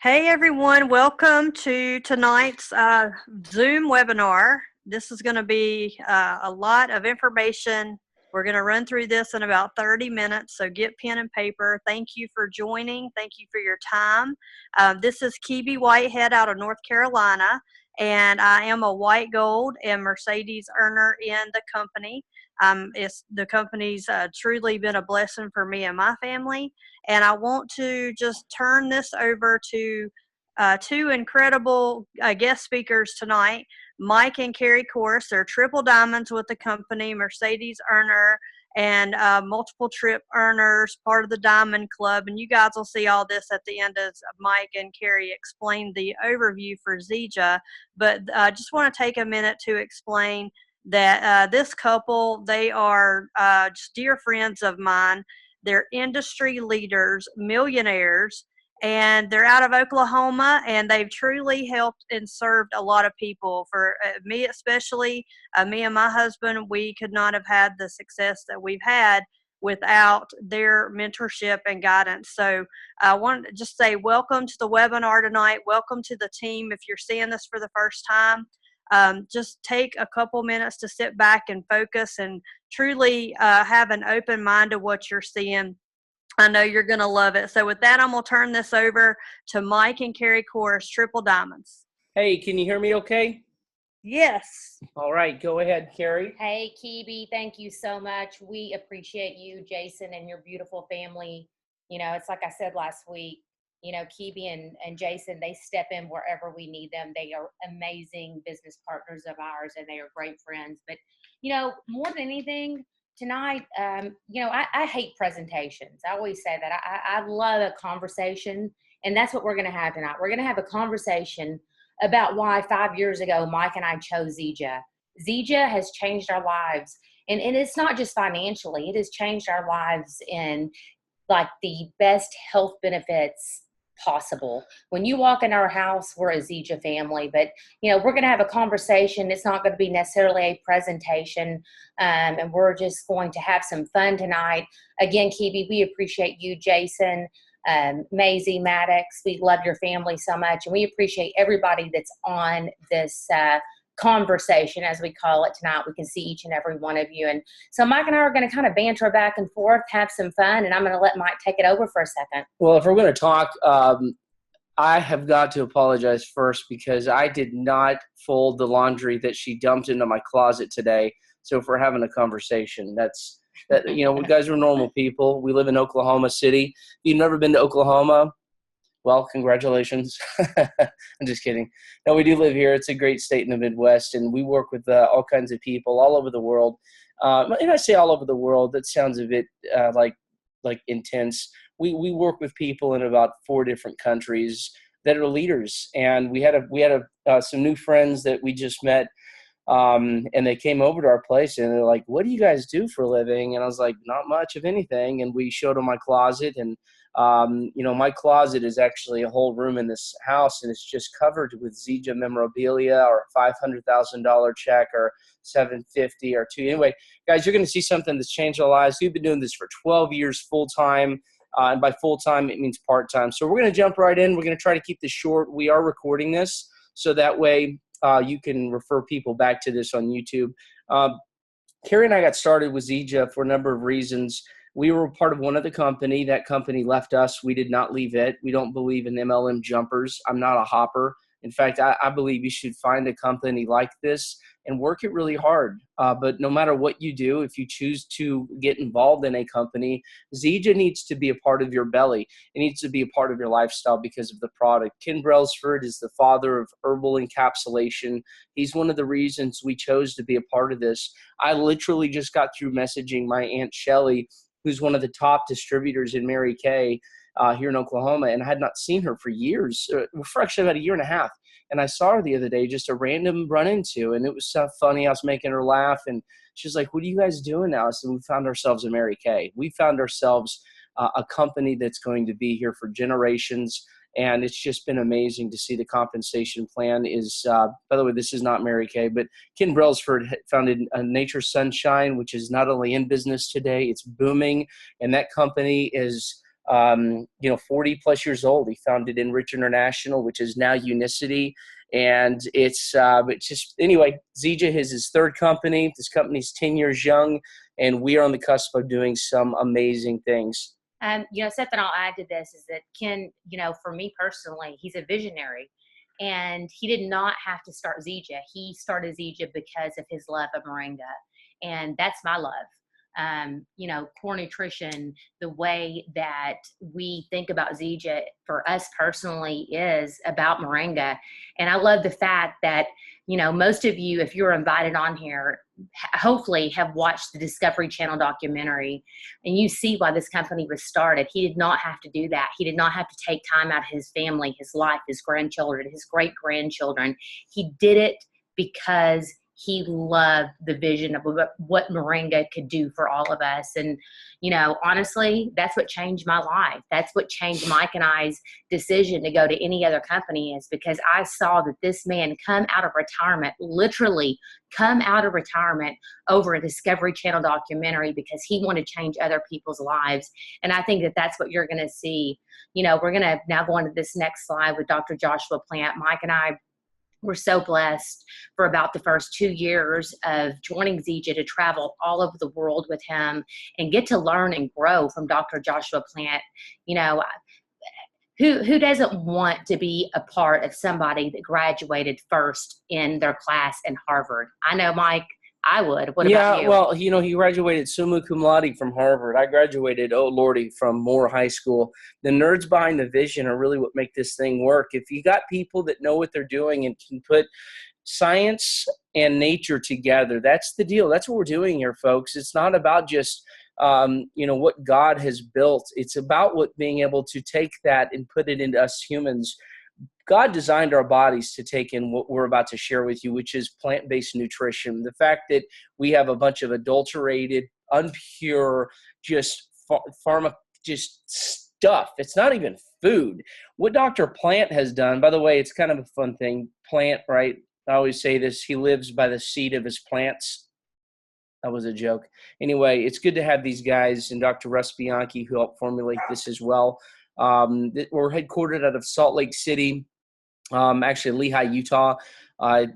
Hey everyone, welcome to tonight's Zoom webinar. This is going to be a lot of information. We're going to run through this in about 30 minutes, so get pen and paper. Thank you for joining. Thank you for your time. This is Kibi Whitehead out of North Carolina, and I am a white gold and Mercedes earner in the company. The company's truly been a blessing for me and my family. And I want to just turn this over to two incredible guest speakers tonight, Mike and Carrie Course. They're triple diamonds with the company, Mercedes earner, and multiple trip earners, part of the Diamond Club. And you guys will see all this at the end as Mike and Carrie explain the overview for Zija. But I just want to take a minute to explain that this couple, they are just dear friends of mine. They're industry leaders, millionaires, and they're out of Oklahoma, and they've truly helped and served a lot of people. For me especially, me and my husband, we could not have had the success that we've had without their mentorship and guidance. So I want to just say welcome to the webinar tonight. Welcome to the team. If you're seeing this for the first time, just take a couple minutes to sit back and focus and truly have an open mind to what you're seeing. I know you're going to love it. So with that, I'm going to turn this over to Mike and Carrie Course, Triple Diamonds. Hey, can you hear me okay? Yes. All right, go ahead, Carrie. Hey, Kibi, thank you so much. We appreciate you, Jason, and your beautiful family. You know, it's like I said last week, you know, Kibi and Jason, they step in wherever we need them. They are amazing business partners of ours, and they are great friends. But, you know, more than anything, tonight, you know, I hate presentations. I always say that. I love a conversation, and that's what we're going to have tonight. We're going to have a conversation about why 5 years ago, Mike and I chose Zija. Zija has changed our lives. And it's not just financially. It has changed our lives in, like, the best health benefits possible. When you walk in our house, we're a Zija family, but you know, we're going to have a conversation. It's not going to be necessarily a presentation, and we're just going to have some fun tonight. Again, Kibi, we appreciate you, Jason, Maisie, Maddox. We love your family so much, and we appreciate everybody that's on this conversation, as we call it tonight. We can see each and every one of you. And so Mike and I are going to kind of banter back and forth, have some fun, and I'm going to let Mike take it over for a second. Well, if we're going to talk, I have got to apologize first because I did not fold the laundry that she dumped into my closet today. So if we're having a conversation, you know, we guys are normal people. We live in Oklahoma City. If you've never been to Oklahoma, well, congratulations. I'm just kidding. No, we do live here. It's a great state in the Midwest, and we work with all kinds of people all over the world. And I say all over the world, that sounds a bit like intense. We work with people in about 4 different countries that are leaders, and we had some new friends that we just met, and they came over to our place, and they're like, "What do you guys do for a living?" And I was like, "Not much of anything." And we showed them my closet, and you know, my closet is actually a whole room in this house, and it's just covered with Zija memorabilia, or a $500,000 check, or $750 or two. Anyway, guys, you're going to see something that's changed our lives. We've been doing this for 12 years full time. And by full time, it means part time. So we're going to jump right in. We're going to try to keep this short. We are recording this, so that way you can refer people back to this on YouTube. Carrie and I got started with Zija for a number of reasons. We were part of one other company. That company left us. We did not leave it. We don't believe in MLM jumpers. I'm not a hopper. In fact, I believe you should find a company like this and work it really hard. But no matter what you do, if you choose to get involved in a company, Zija needs to be a part of your belly. It needs to be a part of your lifestyle because of the product. Ken Brailsford is the father of herbal encapsulation. He's one of the reasons we chose to be a part of this. I literally just got through messaging my Aunt Shelly, who's one of the top distributors in Mary Kay here in Oklahoma, and I had not seen her for years, for actually about a year and a half. And I saw her the other day, just a random run into, and it was so funny. I was making her laugh, and she's like, "What are you guys doing now?" I said, "We found ourselves a Mary Kay. We found ourselves a company that's going to be here for generations." And it's just been amazing to see the compensation plan is, by the way, this is not Mary Kay, but Ken Brailsford founded Nature Sunshine, which is not only in business today, it's booming. And that company is 40 plus years old. He founded Enrich International, which is now Unicity. And it's just, anyway, Zija is his third company. This company's 10 years young, and we are on the cusp of doing some amazing things. Something I'll add to this is that Ken, for me personally, he's a visionary, and he did not have to start Zija. He started Zija because of his love of moringa, and that's my love. Core nutrition, the way that we think about Zija for us personally is about moringa. And I love the fact that, most of you, if you're invited on here, hopefully have watched the Discovery Channel documentary, and you see why this company was started. He did not have to do that. He did not have to take time out of his family, his life, his grandchildren, his great-grandchildren. He did it because he loved the vision of what moringa could do for all of us. And, honestly, that's what changed my life. That's what changed Mike and I's decision to go to any other company, is because I saw that this man come out of retirement, literally come out of retirement over a Discovery Channel documentary because he wanted to change other people's lives. And I think that that's what you're going to see. We're going to now go into this next slide with Dr. Joshua Plant. Mike and I were so blessed for about the first 2 years of joining Zija to travel all over the world with him and get to learn and grow from Dr. Joshua Plant. Who doesn't want to be a part of somebody that graduated first in their class in Harvard? I know, Mike, I would. What about you? Well, he graduated summa cum laude from Harvard. I graduated, oh lordy, from Moore High School. The nerds behind the vision are really what make this thing work. If you got people that know what they're doing and can put science and nature together, that's the deal. That's what we're doing here, folks. It's not about just what God has built. It's about being able to take that and put it into us humans. God designed our bodies to take in what we're about to share with you, which is plant-based nutrition. The fact that we have a bunch of adulterated, unpure, just stuff. It's not even food. What Dr. Plant has done, by the way, it's kind of a fun thing. Plant, right? I always say this. He lives by the seed of his plants. That was a joke. Anyway, it's good to have these guys and Dr. Russ Bianchi who helped formulate this as well. We're headquartered out of Salt Lake City, actually Lehi, Utah.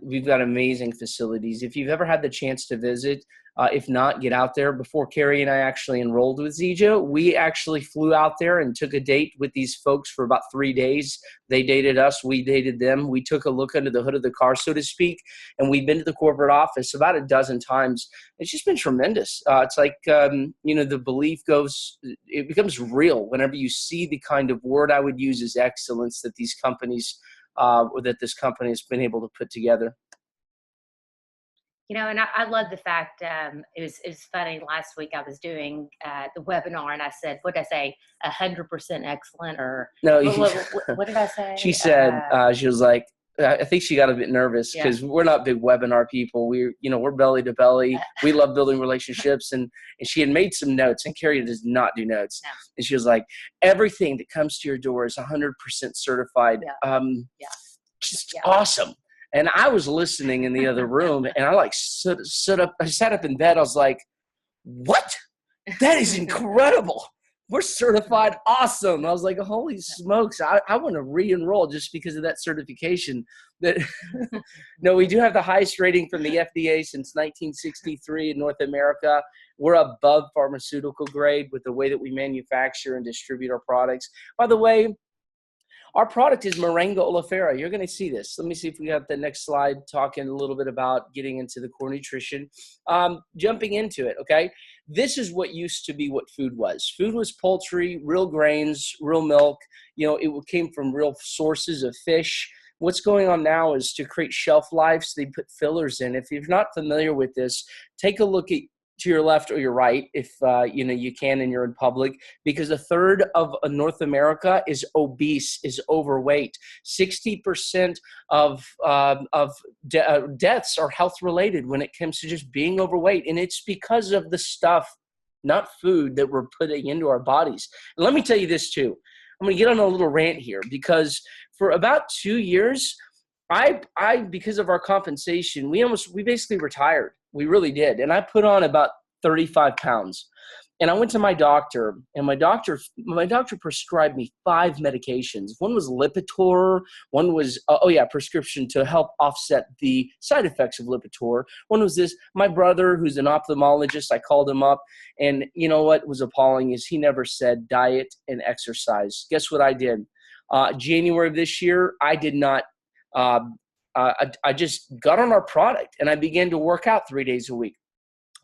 We've got amazing facilities. If you've ever had the chance to visit, if not, get out there. Before Carrie and I actually enrolled with Zija, we actually flew out there and took a date with these folks for about 3 days. They dated us. We dated them. We took a look under the hood of the car, so to speak, and we've been to the corporate office about a dozen times. It's just been tremendous. It's like, the belief it becomes real whenever you see the kind of word I would use as excellence that these companies that this company has been able to put together. And I love the fact, it was funny, last week I was doing the webinar and I said, what did I say, 100% excellent, or no? What did I say? She said, she was like, I think she got a bit nervous because we're not big webinar people. We're belly to belly. We love building relationships. And she had made some notes, and Carrie does not do notes. No. And she was like, everything that comes to your door is 100% certified. Just awesome. And I was listening in the other room, and I stood up. I sat up in bed. I was like, what? That is incredible. We're certified. Awesome. I was like, holy smokes. I want to re-enroll just because of that certification. No, we do have the highest rating from the FDA since 1963 in North America. We're above pharmaceutical grade with the way that we manufacture and distribute our products. By the way, our product is Moringa oleifera. You're going to see this. Let me see if we have the next slide talking a little bit about getting into the core nutrition. Jumping into it, okay? This is what used to be what food was. Food was poultry, real grains, real milk. It came from real sources of fish. What's going on now is to create shelf life, so they put fillers in. If you're not familiar with this, take a look to your left or your right, if you can and you're in public, because a third of North America is obese, is overweight. 60% of deaths are health related when it comes to just being overweight, and it's because of the stuff, not food, that we're putting into our bodies. And let me tell you this too. I'm going to get on a little rant here, because for about 2 years, I because of our compensation, we basically retired. We really did. And I put on about 35 pounds. And I went to my doctor, and my doctor prescribed me 5 medications. One was Lipitor. One was, prescription to help offset the side effects of Lipitor. One was this. My brother, who's an ophthalmologist, I called him up, and you know what was appalling is he never said diet and exercise. Guess what I did? January of this year, I did not. I just got on our product, and I began to work out 3 days a week.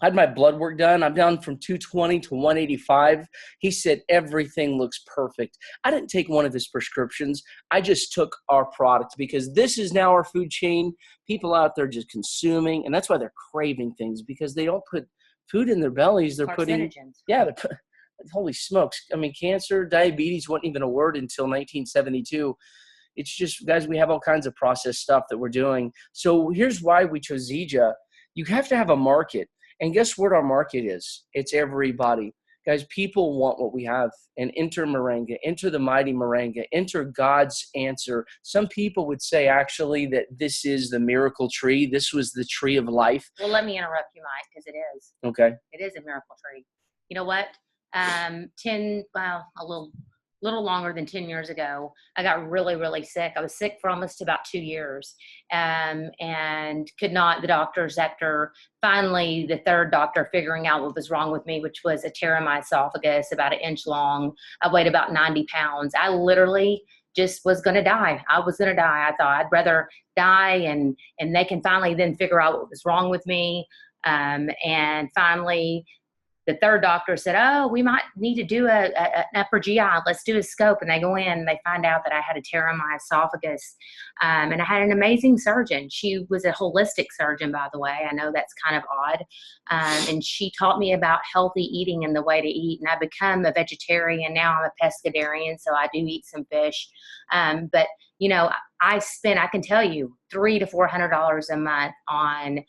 I had my blood work done. I'm down from 220 to 185. He said everything looks perfect. I didn't take one of his prescriptions. I just took our product because this is now our food chain. People out there just consuming, and that's why they're craving things, because they don't put food in their bellies. They're putting, holy smokes. I mean, cancer, diabetes wasn't even a word until 1972. It's just, guys, we have all kinds of processed stuff that we're doing. So here's why we chose Zija. You have to have a market. And guess what our market is? It's everybody. Guys, people want what we have. And enter Moringa, enter the mighty Moringa, enter God's answer. Some people would say actually that this is the miracle tree. This was the tree of life. Well, let me interrupt you, Mike, because it is. Okay. It is a miracle tree. You know what? A little longer than 10 years ago, I got really, really sick. I was sick for almost about 2 years, and could not, the doctors, after finally the third doctor figuring out what was wrong with me, which was a tear in my esophagus about 1 inch long. I weighed about 90 pounds. I literally just was going to die. I was going to die. I thought I'd rather die and they can finally then figure out what was wrong with me. And finally, the third doctor said, oh, we might need to do an upper GI. Let's do a scope. And they go in and they find out that I had a tear in my esophagus. And I had an amazing surgeon. She was a holistic surgeon, by the way. I know that's kind of odd. And she taught me about healthy eating and the way to eat. And I become a vegetarian. Now I'm a pescatarian, so I do eat some fish. But, you know, I can tell you, $300 to $400 a month on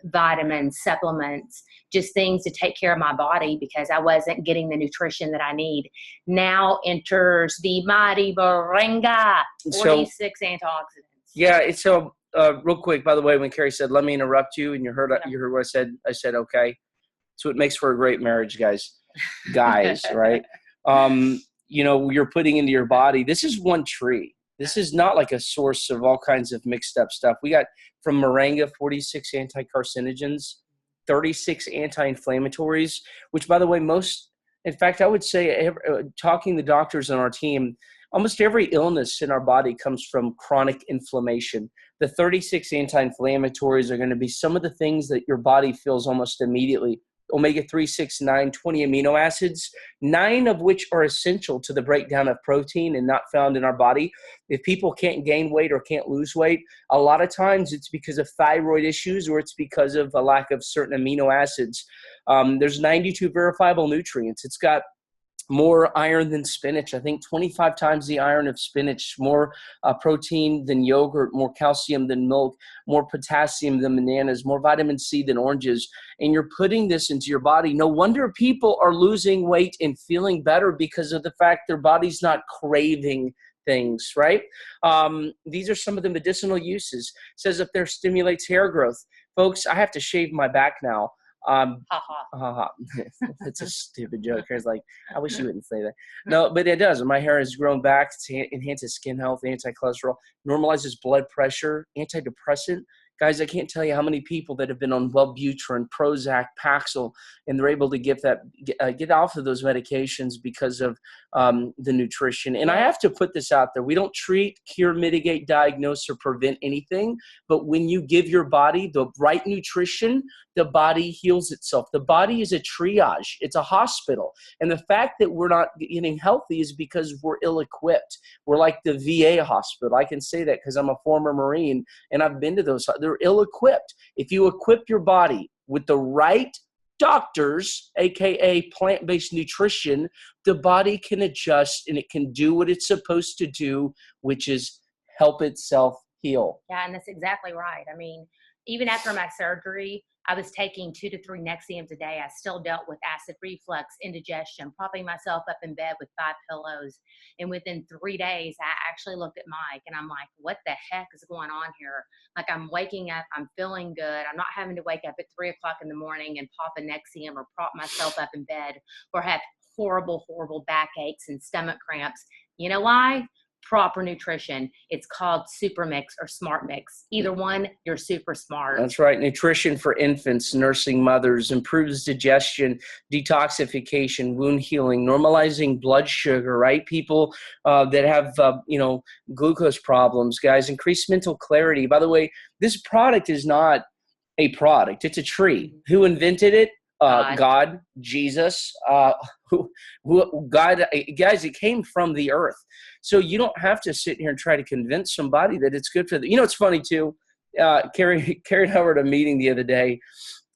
vitamins, supplements, just things to take care of my body because I wasn't getting the nutrition that I need. Now enters the mighty Moringa, 46 antioxidants. Yeah, so real quick, by the way, when Carrie said, let me interrupt you, and you heard what I said, okay. So it makes for a great marriage, guys, right? You know, you're putting into your body, this is one tree. This is not like a source of all kinds of mixed up stuff. We got from Moringa 46 anti-carcinogens, 36 anti-inflammatories, which, by the way, in fact, I would say, talking to doctors on our team, almost every illness in our body comes from chronic inflammation. The 36 anti-inflammatories are going to be some of the things that your body feels almost immediately. Omega-3, 6, 9, 20 amino acids, 9 of which are essential to the breakdown of protein and not found in our body. If people can't gain weight or can't lose weight, a lot of times it's because of thyroid issues or it's because of a lack of certain amino acids. There's 92 verifiable nutrients. It's got more iron than spinach. I think 25 times the iron of spinach, more protein than yogurt, more calcium than milk, more potassium than bananas, more vitamin C than oranges. And you're putting this into your body. No wonder people are losing weight and feeling better because of the fact their body's not craving things, right? These are some of the medicinal uses. It says up there stimulates hair growth. Folks, I have to shave my back now. It's a stupid joke. It's like, I wish you wouldn't say that. No, but it does. My hair has grown back. It enhances skin health, anti-cholesterol, normalizes blood pressure, antidepressant. Guys, I can't tell you how many people that have been on Wellbutrin, Prozac, Paxil, and they're able to get off of those medications because of the nutrition. And I have to put this out there. We don't treat, cure, mitigate, diagnose, or prevent anything. But when you give your body the right nutrition, the body heals itself. The body is a triage. It's a hospital. And the fact that we're not getting healthy is because we're ill-equipped. We're like the VA hospital. I can say that because I'm a former Marine, and I've been to those. They're ill-equipped. If you equip your body with the right doctors, aka plant-based nutrition, the body can adjust and it can do what it's supposed to do, which is help itself heal. Yeah, and that's exactly right. I mean, even after my surgery, I was taking 2 to 3 Nexiums a day. I still dealt with acid reflux, indigestion, propping myself up in bed with 5 pillows. And within 3 days, I actually looked at Mike and I'm like, what the heck is going on here? Like, I'm waking up, I'm feeling good. I'm not having to wake up at 3 o'clock in the morning and pop a Nexium or prop myself up in bed or have horrible, horrible backaches and stomach cramps. You know why? Proper nutrition. It's called Super Mix or Smart Mix. Either one, you're super smart. That's right. Nutrition for infants, nursing mothers, improves digestion, detoxification, wound healing, normalizing blood sugar, right? People that have, glucose problems, guys, increase mental clarity. By the way, this product is not a product. It's a tree. Who invented it? God, Jesus, God, guys, it came from the earth. So you don't have to sit here and try to convince somebody that it's good for them. It's funny too. Carrie and I were at a meeting the other day,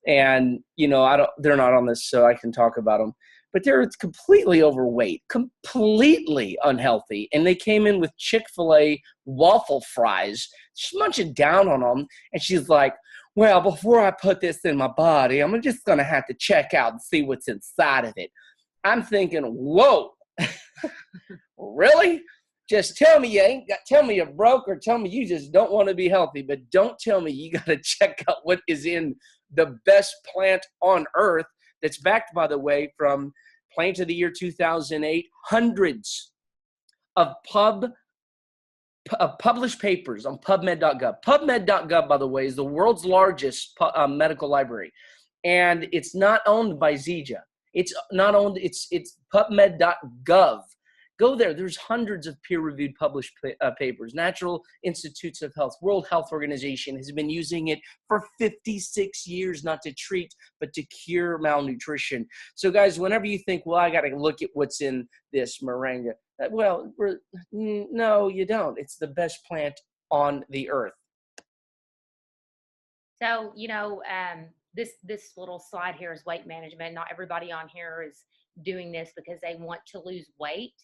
and they're not on this, so I can talk about them. But they're completely overweight, completely unhealthy, and they came in with Chick-fil-A waffle fries, just munching down on them. And she's like, well, before I put this in my body, I'm just going to have to check out and see what's inside of it. I'm thinking, whoa, really? Just tell me tell me you're broke, or tell me you just don't want to be healthy, but don't tell me you got to check out what is in the best plant on earth that's backed, by the way, from Plant of the Year 2008, hundreds of published papers on PubMed.gov. PubMed.gov, by the way, is the world's largest medical library, and it's not owned by Zija. It's not owned. It's PubMed.gov. Go there. There's hundreds of peer-reviewed published papers. Natural Institutes of Health, World Health Organization has been using it for 56 years, not to treat, but to cure malnutrition. So, guys, whenever you think, well, I got to look at what's in this moringa, no, you don't. It's the best plant on the earth. So, this little slide here is weight management. Not everybody on here is doing this because they want to lose weight.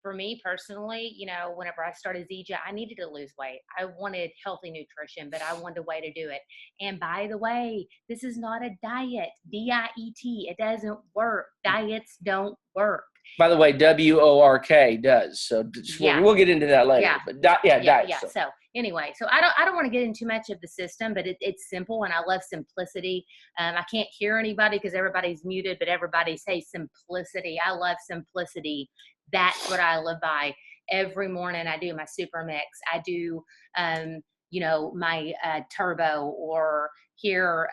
For me personally, whenever I started Zija, I needed to lose weight. I wanted healthy nutrition, but I wanted a way to do it. And by the way, this is not a diet, D-I-E-T. It doesn't work. Diets don't work. By the way, WORK does. So we'll get into that later. Yeah. But diet. Yeah. So anyway, so I don't want to get into too much of the system, but it's simple, and I love simplicity. I can't hear anybody because everybody's muted, but everybody say simplicity. I love simplicity. That's what I live by. Every morning I do my super mix. I do, my turbo, or here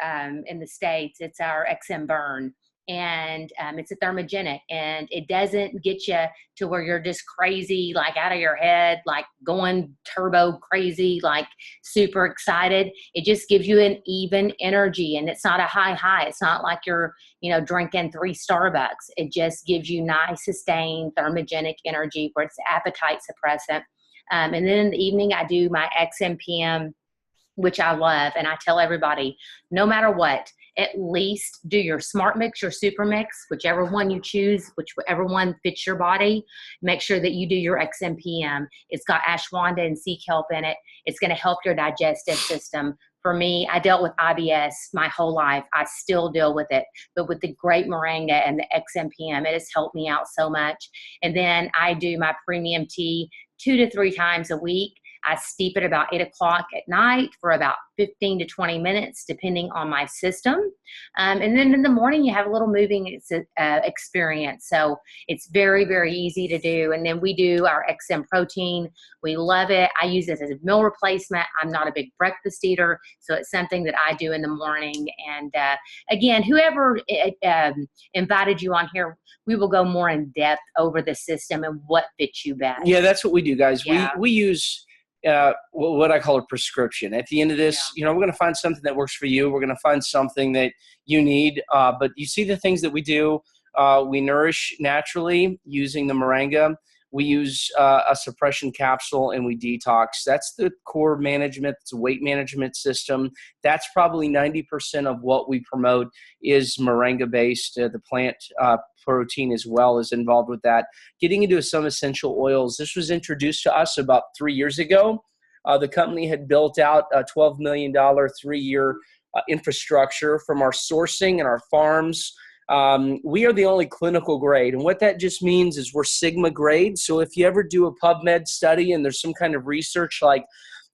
in the States, it's our XM burn. And it's a thermogenic, and it doesn't get you to where you're just crazy, like out of your head, like going turbo crazy, like super excited. It just gives you an even energy, and it's not a high. It's not like you're, drinking 3 Starbucks. It just gives you nice, sustained thermogenic energy where it's appetite suppressant. And then in the evening, I do my XMPM, which I love. And I tell everybody, no matter what, at least do your Smart Mix, your Super Mix, whichever one you choose, whichever one fits your body. Make sure that you do your XMPM. It's got ashwagandha and sea kelp in it. It's going to help your digestive system. For me, I dealt with IBS my whole life. I still deal with it. But with the great moringa and the XMPM, it has helped me out so much. And then I do my premium tea 2 to 3 times a week. I steep it about 8 o'clock at night for about 15 to 20 minutes, depending on my system. And then in the morning, you have a little moving experience. So it's very, very easy to do. And then we do our XM protein. We love it. I use it as a meal replacement. I'm not a big breakfast eater, so it's something that I do in the morning. And again, whoever invited you on here, we will go more in depth over the system and what fits you best. Yeah, that's what we do, guys. Yeah. We use what I call a prescription. At the end of this, we're going to find something that works for you. We're going to find something that you need. But you see the things that we do. We nourish naturally using the moringa. We use a suppression capsule, and we detox. That's the core management. It's a weight management system. That's probably 90% of what we promote is moringa-based. The plant protein as well is involved with that. Getting into some essential oils. This was introduced to us about 3 years ago. The company had built out a $12 million 3-year infrastructure, from our sourcing and our farms. We are the only clinical grade. And what that just means is we're Sigma grade. So if you ever do a PubMed study and there's some kind of research like,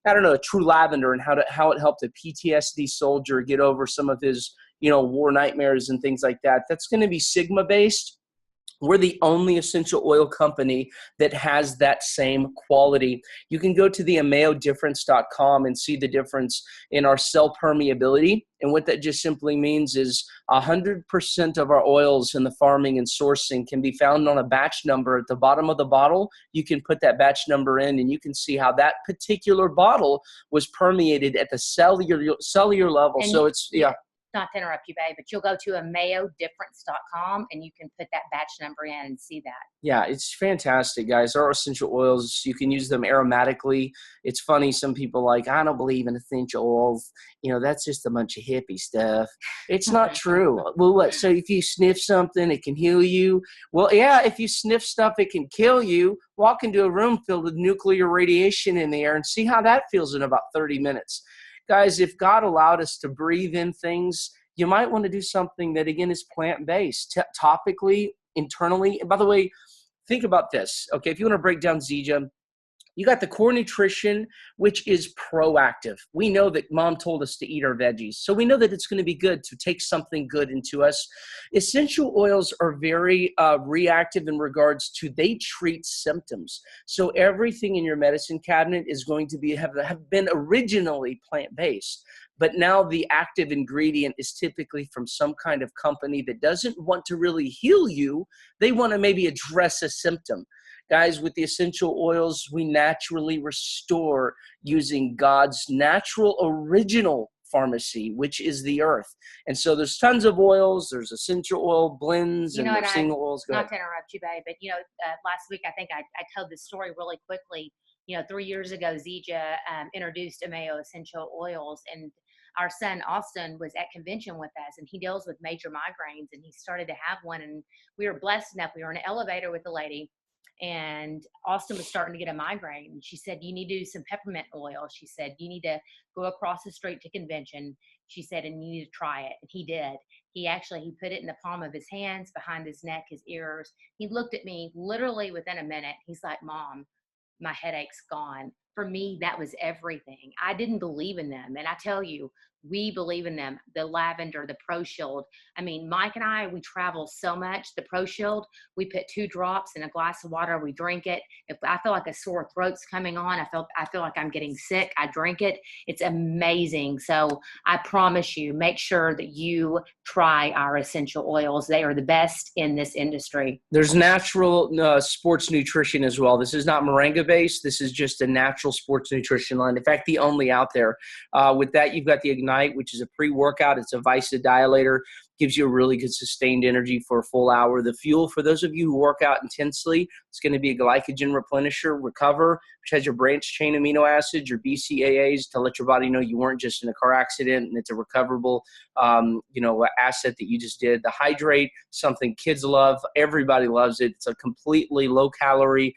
I don't know, a True Lavender and how it helped a PTSD soldier get over some of his, war nightmares and things like that, that's going to be Sigma based. We're the only essential oil company that has that same quality. You can go to the amaodifference.com and see the difference in our cell permeability. And what that just simply means is 100% of our oils in the farming and sourcing can be found on a batch number at the bottom of the bottle. You can put that batch number in and you can see how that particular bottle was permeated at the cellular level. And so it's, yeah. Not to interrupt you, babe, but you'll go to amaodifference.com and you can put that batch number in and see that. Yeah, it's fantastic, guys. Our essential oils, you can use them aromatically. It's funny, some people like, I don't believe in essential oils. That's just a bunch of hippie stuff. It's not true. Well, what? So if you sniff something, it can heal you? Well, yeah, if you sniff stuff, it can kill you. Walk into a room filled with nuclear radiation in the air and see how that feels in about 30 minutes. Guys, if God allowed us to breathe in things, you might want to do something that, again, is plant-based, topically, internally. And by the way, think about this. Okay, if you want to break down Zija, you got the core nutrition, which is proactive. We know that mom told us to eat our veggies. So we know that it's going to be good to take something good into us. Essential oils are very reactive in regards to they treat symptoms. So everything in your medicine cabinet is going to have been originally plant-based. But now the active ingredient is typically from some kind of company that doesn't want to really heal you. They want to maybe address a symptom. Guys, with the essential oils, we naturally restore using God's natural original pharmacy, which is the earth. And so there's tons of oils. There's essential oil blends and there's single oils. Not to interrupt you, babe, but last week I think I told this story really quickly. 3 years ago, Zija introduced Ameo essential oils, and our son Austin was at convention with us, and he deals with major migraines, and he started to have one. And we were blessed enough. We were in an elevator with a lady, and Austin was starting to get a migraine. She said, you need to do some peppermint oil. She said, you need to go across the street to convention. She said, and you need to try it. And he did. He put it in the palm of his hands, behind his neck, his ears. He looked at me literally within a minute. He's like, Mom, my headache's gone. For me, that was everything. I didn't believe in them. And I tell you, we believe in them. The lavender, the Pro Shield. I mean, Mike and I, we travel so much. The Pro Shield, we put 2 drops in a glass of water. We drink it. If I feel like a sore throat's coming on, I feel like I'm getting sick, I drink it. It's amazing. So I promise you, make sure that you try our essential oils. They are the best in this industry. There's natural sports nutrition as well. This is not moringa based. This is just a natural sports nutrition line. In fact, the only out there. With that, you've got the Ignite, which is a pre-workout. It's a vasodilator, gives you a really good sustained energy for a full hour. The Fuel, for those of you who work out intensely, it's going to be a glycogen replenisher. Recover, which has your branched chain amino acids, your BCAAs, to let your body know you weren't just in a car accident, and it's a recoverable asset that you just did. The Hydrate, something kids love. Everybody loves it. It's a completely low calorie,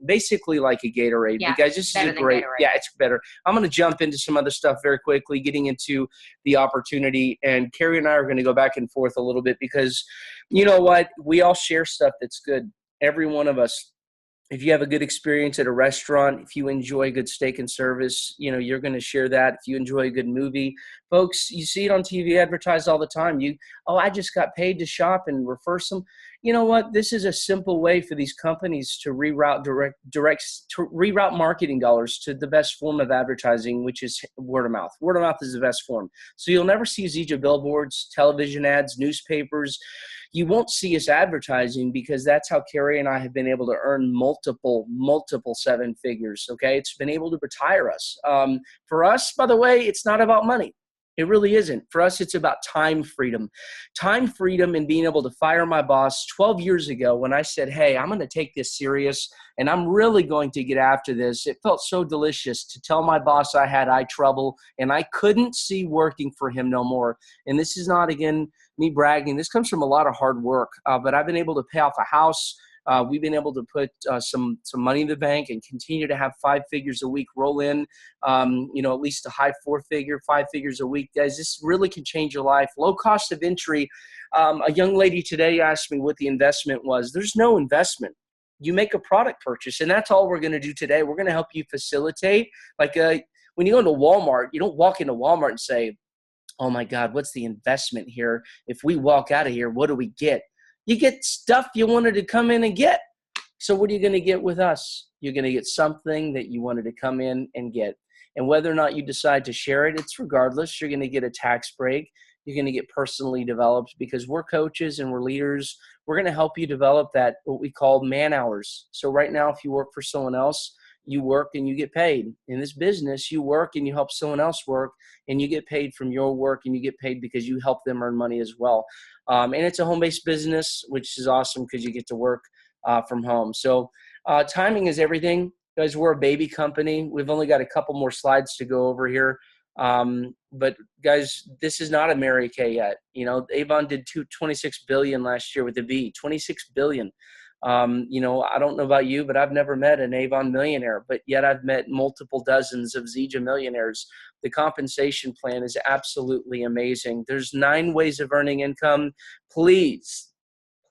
basically like a Gatorade. Yeah, guys, this is a great, it's better. I'm going to jump into some other stuff very quickly, getting into the opportunity, and Carrie and I are going to go back and forth a little bit because you know what? We all share stuff that's good. Every one of us. If you have a good experience at a restaurant, if you enjoy good steak and service, you're going to share that. If you enjoy a good movie, folks, you see it on TV advertised all the time. I just got paid to shop and refer some. You know what? This is a simple way for these companies to reroute marketing dollars to the best form of advertising, which is word of mouth. Word of mouth is the best form. So you'll never see Zija billboards, television ads, newspapers. You won't see us advertising because that's how Carrie and I have been able to earn multiple 7 figures. Okay. It's been able to retire us. For us, by the way, it's not about money. It really isn't. For us, it's about time freedom. Time freedom and being able to fire my boss 12 years ago when I said, hey, I'm going to take this serious and I'm really going to get after this. It felt so delicious to tell my boss I had eye trouble and I couldn't see working for him no more. And this is not, again, me bragging. This comes from a lot of hard work, but I've been able to pay off a house, We've been able to put some money in the bank and continue to have 5 figures a week roll in, at least a high 4-figure, 5 figures a week. Guys, this really can change your life. Low cost of entry. A young lady today asked me what the investment was. There's no investment. You make a product purchase, and that's all we're going to do today. We're going to help you facilitate. Like when you go into Walmart, you don't walk into Walmart and say, oh my God, what's the investment here? If we walk out of here, what do we get? You get stuff you wanted to come in and get. So what are you going to get with us? You're going to get something that you wanted to come in and get. And whether or not you decide to share it, it's regardless. You're going to get a tax break. You're going to get personally developed because we're coaches and we're leaders. We're going to help you develop that, what we call man hours. So right now, if you work for someone else, you work and you get paid. In this business, you work and you help someone else work, and you get paid from your work, and you get paid because you help them earn money as well. And it's a home-based business, which is awesome because you get to work from home. So timing is everything. Guys, we're a baby company. We've only got a couple more slides to go over here. But guys, this is not a Mary Kay yet. Avon did 26 billion last year with a V, 26 billion. I don't know about you, but I've never met an Avon millionaire, but yet I've met multiple dozens of Zija millionaires. The compensation plan is absolutely amazing. There's 9 ways of earning income. Please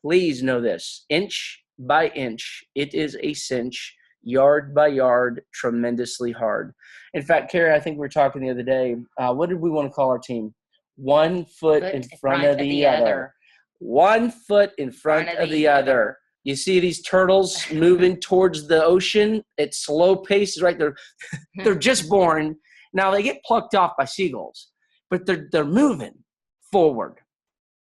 know this. Inch by inch, it is a cinch. Yard by yard, tremendously hard. In fact, Carrie, I think we were talking the other day. What did we want to call our team? 1 foot in front of the other. 1 foot in front of the other. You see these turtles moving towards the ocean at slow paces, right? They're just born. Now they get plucked off by seagulls, but they're moving forward.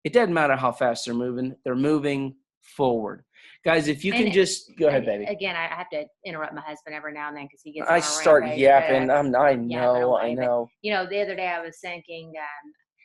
It doesn't matter how fast they're moving forward. Guys, if you can just go ahead, baby. Again, I have to interrupt my husband every now and then because he gets. I start yapping. I know. The other day I was thinking,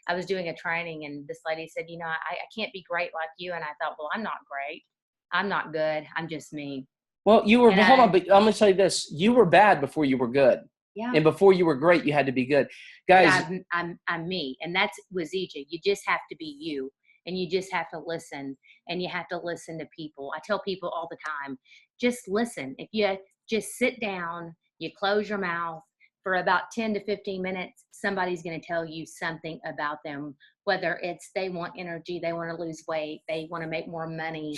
I was doing a training, and this lady said, I can't be great like you. And I thought, well, I'm not great. I'm not good. I'm just me. Well, you were. Hold on, but I'm gonna tell you this: you were bad before you were good. Yeah. And before you were great, you had to be good, guys. I'm me, and that's with Zija. You just have to be you. And you just have to listen, and you have to listen to people. I tell people all the time, just listen. If you just sit down, you close your mouth for about 10 to 15 minutes, somebody's going to tell you something about them, whether it's they want energy, they want to lose weight, they want to make more money,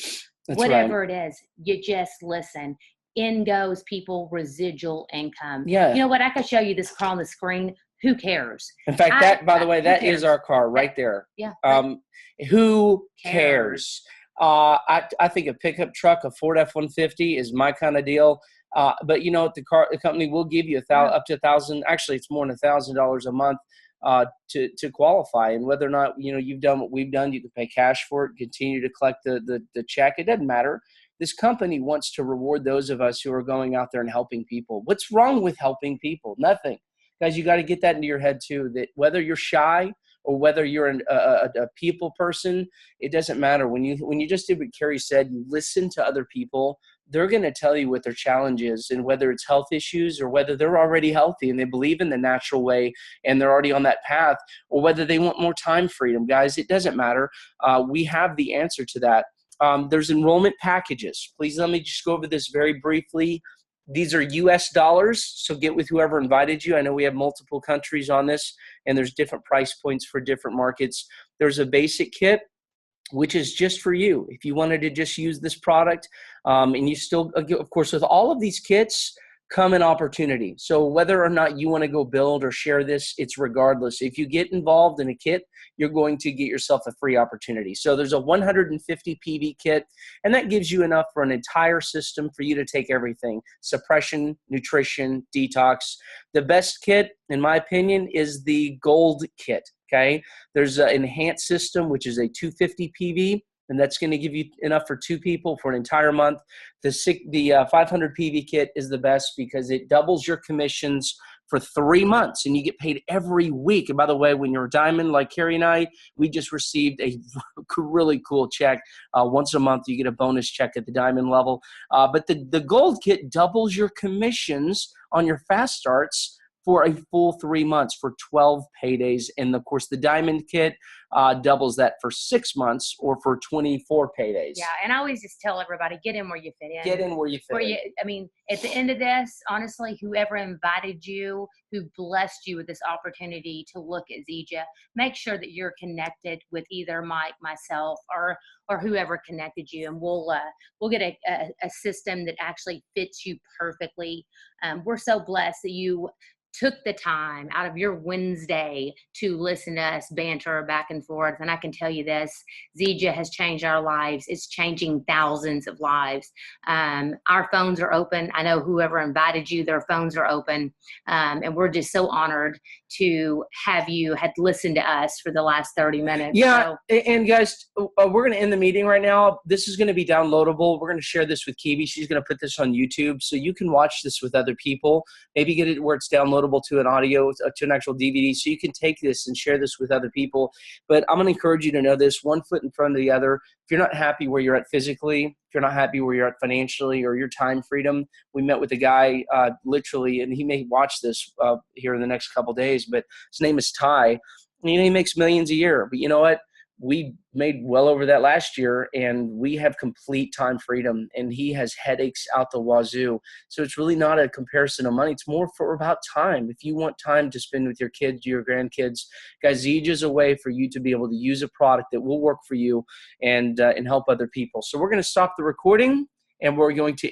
whatever it is, you just listen. In goes people residual income. Yeah. You know what? I could show you this car on the screen. Who cares? In fact, by the way, that is our car right there. Yeah. Who cares? I think a pickup truck, a Ford F-150 is my kind of deal. But the company will give you up to $1,000. Actually, it's more than $1,000 a month to qualify. And whether or not you've done what we've done, you can pay cash for it, continue to collect the check. It doesn't matter. This company wants to reward those of us who are going out there and helping people. What's wrong with helping people? Nothing. Guys, you got to get that into your head too, that whether you're shy or whether you're a people person, it doesn't matter. When you just did what Carrie said, you listen to other people, they're going to tell you what their challenge is, and whether it's health issues or whether they're already healthy and they believe in the natural way and they're already on that path, or whether they want more time freedom. Guys, it doesn't matter. We have the answer to that. There's enrollment packages. Please let me just go over this very briefly. These are US dollars, so get with whoever invited you. I know we have multiple countries on this, and there's different price points for different markets. There's a basic kit, which is just for you. If you wanted to just use this product, and you still, of course, with all of these kits come an opportunity. So whether or not you want to go build or share this, it's regardless. If you get involved in a kit, you're going to get yourself a free opportunity. So there's a 150 PV kit, and that gives you enough for an entire system for you to take everything: suppression, nutrition, detox. The best kit, in my opinion, is the gold kit. Okay. There's an enhanced system, which is a 250 PV. And that's going to give you enough for 2 people for an entire month. The 500 PV kit is the best because it doubles your commissions for 3 months, and you get paid every week. And by the way, when you're a diamond like Carrie and I, we just received a really cool check. Once a month, you get a bonus check at the diamond level. But the gold kit doubles your commissions on your fast starts for a full 3 months for 12 paydays. And of course, the Diamond Kit doubles that for 6 months or for 24 paydays. Yeah, and I always just tell everybody, get in where you fit in. Get in where you fit in. I mean, at the end of this, honestly, whoever invited you, who blessed you with this opportunity to look at Zija, make sure that you're connected with either Mike, myself, or whoever connected you, and we'll get a system that actually fits you perfectly. We're so blessed that you took the time out of your Wednesday to listen to us banter back and forth. And I can tell you this, Zija has changed our lives. It's changing thousands of lives. Our phones are open. I know whoever invited you, their phones are open. And we're just so honored to have you had listened to us for the last 30 minutes. Yeah, so. And guys, we're going to end the meeting right now. This is going to be downloadable. We're going to share this with Kiwi. She's going to put this on YouTube so you can watch this with other people. Maybe get it where it's downloadable to an audio, to an actual DVD, so you can take this and share this with other people. But I'm going to encourage you to know this, one foot in front of the other. If you're not happy where you're at physically, if you're not happy where you're at financially or your time freedom, we met with a guy literally, and he may watch this here in the next couple days, but his name is Ty. And, he makes millions a year. But you know what? We made well over that last year, and we have complete time freedom, and he has headaches out the wazoo. So it's really not a comparison of money. It's more for about time. If you want time to spend with your kids, your grandkids, guys, Zija is a way for you to be able to use a product that will work for you and help other people. So we're going to stop the recording, and we're going to